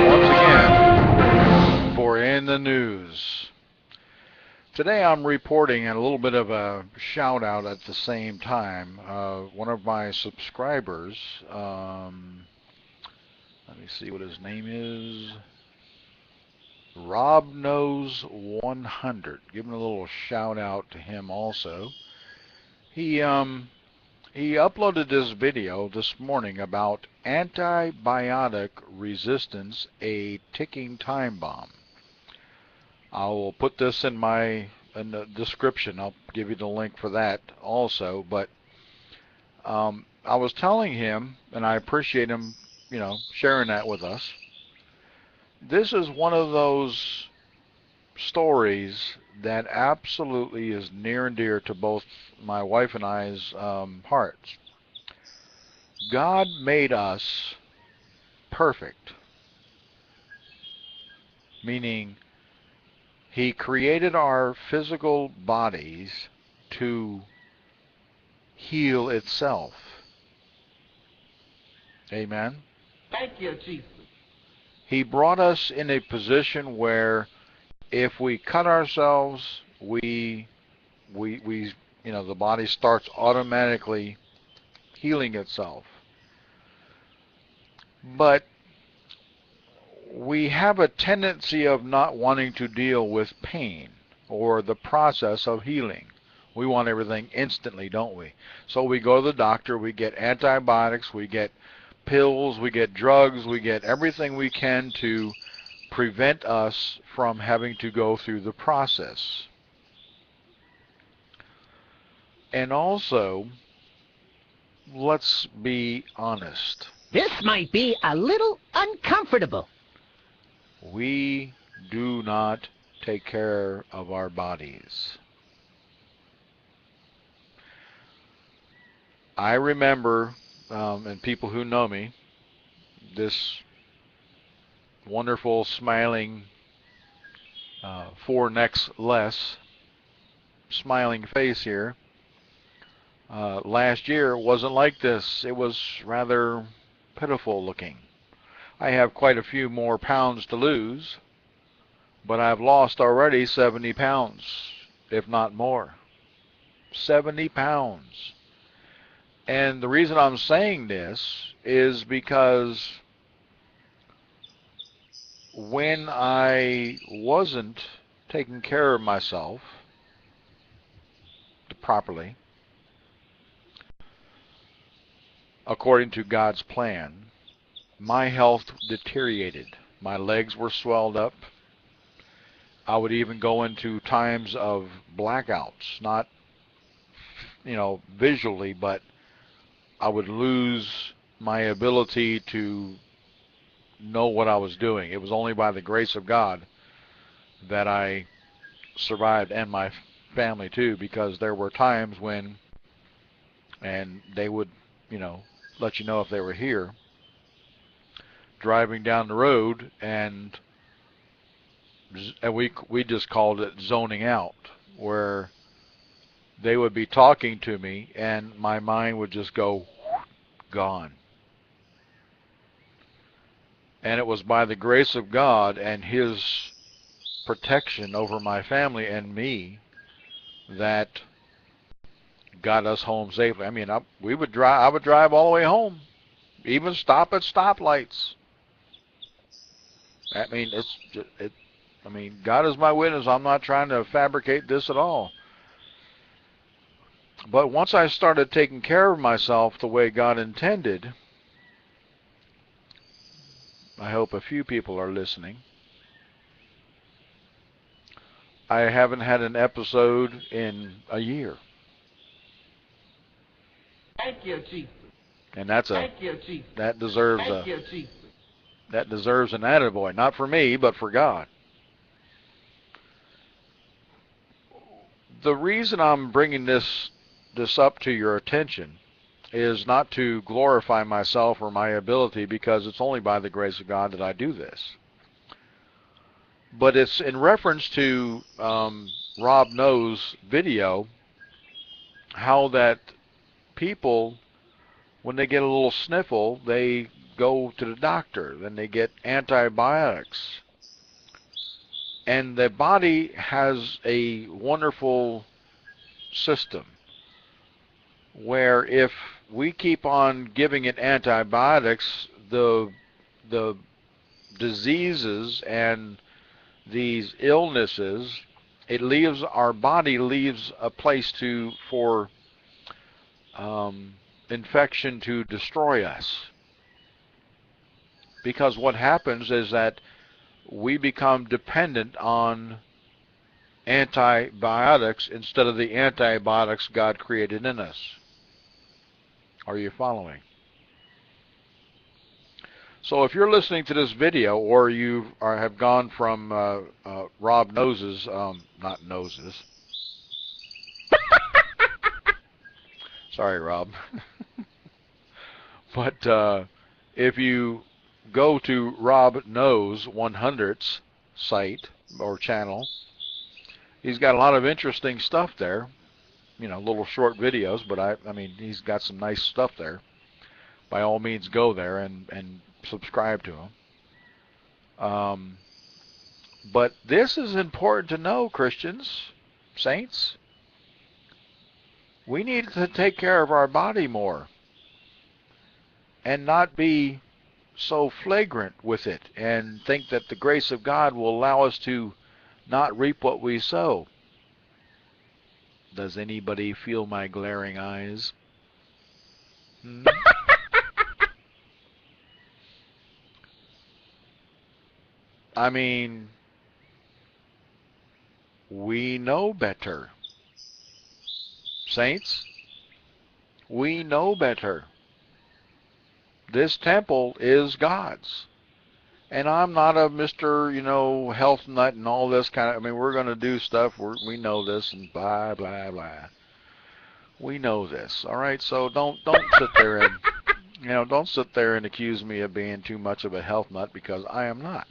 once again for In the News. Today I'm reporting and a little bit of a shout out at the same time. One of my subscribers, let me see what his name is, Rob Knows 100. Giving a little shout out to him also. He uploaded this video this morning about antibiotic resistance, a ticking time bomb. I will put this in the description. I'll give you the link for that also. But I was telling him, and I appreciate him, sharing that with us. This is one of those stories that absolutely is near and dear to both my wife and I's hearts. God made us perfect, meaning He created our physical bodies to heal itself. Amen? Thank you, Jesus. He brought us in a position where if we cut ourselves, the body starts automatically healing itself. But we have a tendency of not wanting to deal with pain or the process of healing. We want everything instantly, don't we? So we go to the doctor, we get antibiotics, we get pills, we get drugs, we get everything we can to prevent us from having to go through the process. And also, let's be honest. This might be a little uncomfortable. We do not take care of our bodies. I remember, and people who know me, this wonderful smiling, 4 necks less, smiling face here. Last year it wasn't like this. It was rather pitiful looking. I have quite a few more pounds to lose, but I've lost already 70 pounds, if not more. 70 pounds. And the reason I'm saying this is because when I wasn't taking care of myself properly, according to God's plan, my health deteriorated. My legs were swelled up. I would even go into times of blackouts, not, visually, but I would lose my ability to know what I was doing. It was only by the grace of God that I survived, and my family too, because there were times when, and they would, let you know if they were here, driving down the road, and we just called it zoning out, where they would be talking to me and my mind would just go gone. And it was by the grace of God and His protection over my family and me that got us home safely. I mean, I would drive all the way home, even stop at stoplights. I mean, God is my witness. I'm not trying to fabricate this at all. But once I started taking care of myself the way God intended, I hope a few people are listening. I haven't had an episode in a year. Thank you, Jesus. And that deserves that deserves an attaboy, not for me, but for God. The reason I'm bringing this up to your attention is not to glorify myself or my ability, because it's only by the grace of God that I do this. But it's in reference to Rob Knows' video, how that people, when they get a little sniffle, they go to the doctor, then they get antibiotics. And the body has a wonderful system where if we keep on giving it antibiotics, the diseases and these illnesses, our body leaves a place for infection to destroy us. Because what happens is that we become dependent on antibiotics instead of the antibiotics God created in us. Are you following? So if you're listening to this video, or you have gone from Rob Noses, not Noses. Sorry, Rob. But if you go to Rob Knows 100's site or channel, he's got a lot of interesting stuff there. You know, little short videos, but I mean, he's got some nice stuff there. By all means, go there and subscribe to him. But this is important to know, Christians, saints. We need to take care of our body more and not be so flagrant with it and think that the grace of God will allow us to not reap what we sow. Does anybody feel my glaring eyes? I mean, we know better. Saints, we know better. This temple is God's. And I'm not a Mr., health nut and all this kind of, I mean, we're going to do stuff, we know this and blah, blah, blah. We know this, all right? So don't sit there and, don't sit there and accuse me of being too much of a health nut, because I am not.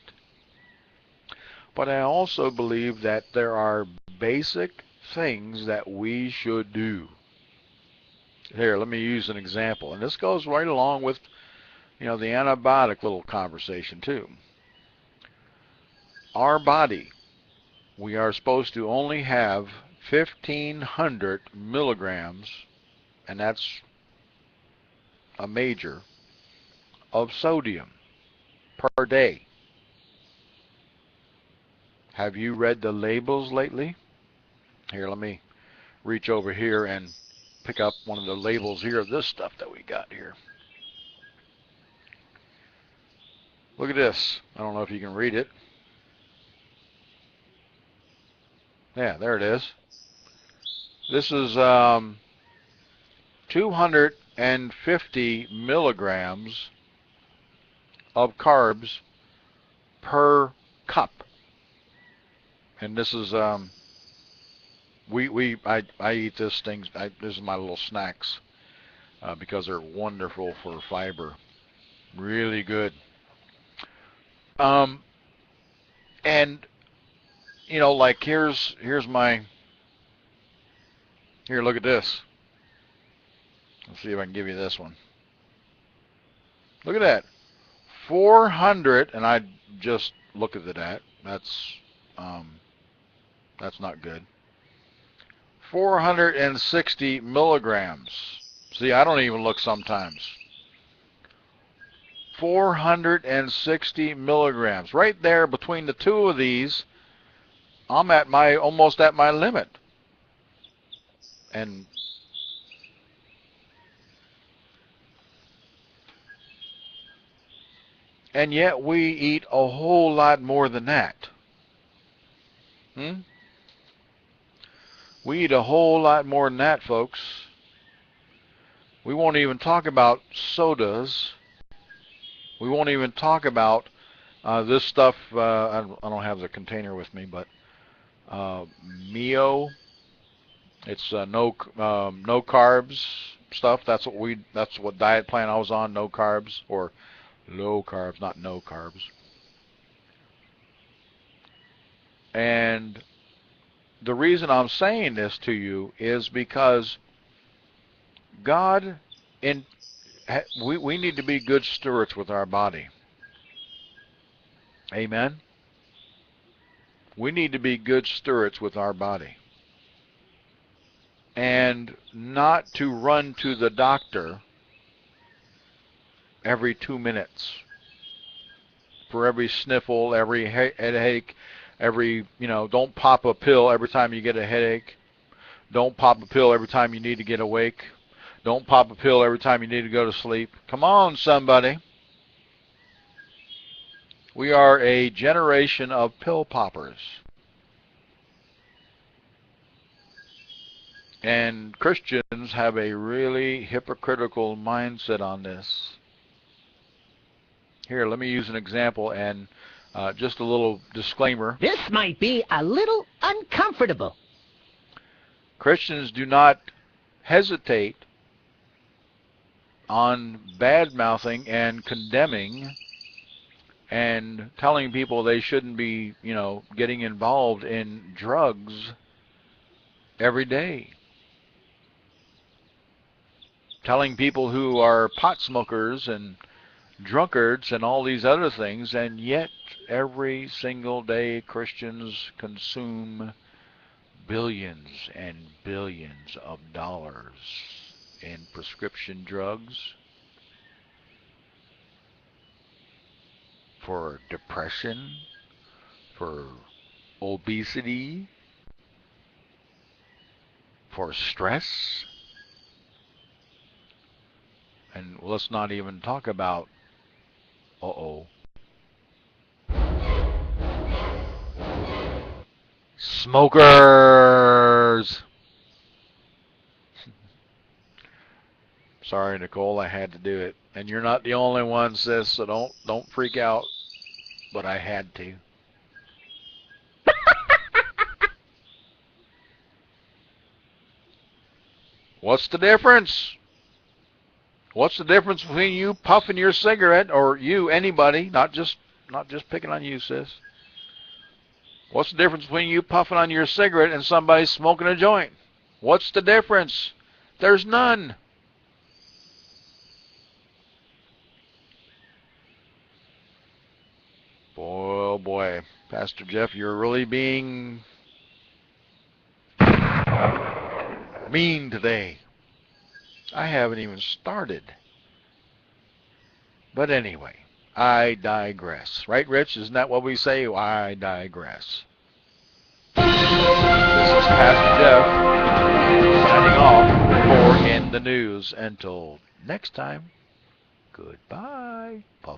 But I also believe that there are basic things that we should do. Here, let me use an example. And this goes right along with, the antibiotic little conversation too. Our body, we are supposed to only have 1,500 milligrams, and that's a major, of sodium per day. Have you read the labels lately? Here, let me reach over here and pick up one of the labels here of this stuff that we got here. Look at this. I don't know if you can read it. Yeah, there it is. This is 250 milligrams of carbs per cup. And this is I eat this thing. This is my little snacks because they're wonderful for fiber, really good. And like here's my. Here, look at this. Let's see if I can give you this one. Look at that, 400, and I just look at that. That's not good. 460 milligrams. See, I don't even look sometimes. 460 milligrams. Right there between the two of these, I'm almost at my limit. And yet we eat a whole lot more than that. We eat a whole lot more than that, folks. We won't even talk about sodas. We won't even talk about this stuff. I don't have the container with me, but Mio. It's no carbs stuff. That's what diet plan I was on. No carbs, or low carbs, not no carbs. And the reason I'm saying this to you is because God we need to be good stewards with our body. Amen. We need to be good stewards with our body. And not to run to the doctor every 2 minutes for every sniffle, every headache, don't pop a pill every time you get a headache. Don't pop a pill every time you need to get awake. Don't pop a pill every time you need to go to sleep. Come on, somebody. We are a generation of pill poppers. And Christians have a really hypocritical mindset on this. Here, let me use an example and just a little disclaimer. This might be a little uncomfortable. Christians do not hesitate on bad-mouthing and condemning and telling people they shouldn't be, getting involved in drugs every day. Telling people who are pot smokers and drunkards and all these other things, and yet every single day Christians consume billions and billions of dollars in prescription drugs for depression, for obesity, for stress. And let's not even talk about, smokers. Sorry, Nicole, I had to do it. And you're not the only one, sis, so don't freak out. But I had to. What's the difference? What's the difference between you puffing your cigarette, or you, anybody, not just picking on you, sis? What's the difference between you puffing on your cigarette and somebody smoking a joint? What's the difference? There's none. Boy, oh boy, Pastor Jeff, you're really being mean today. I haven't even started. But anyway, I digress. Right, Rich? Isn't that what we say? I digress. This is Pastor Jeff signing off for In the News. Until next time, goodbye, folks.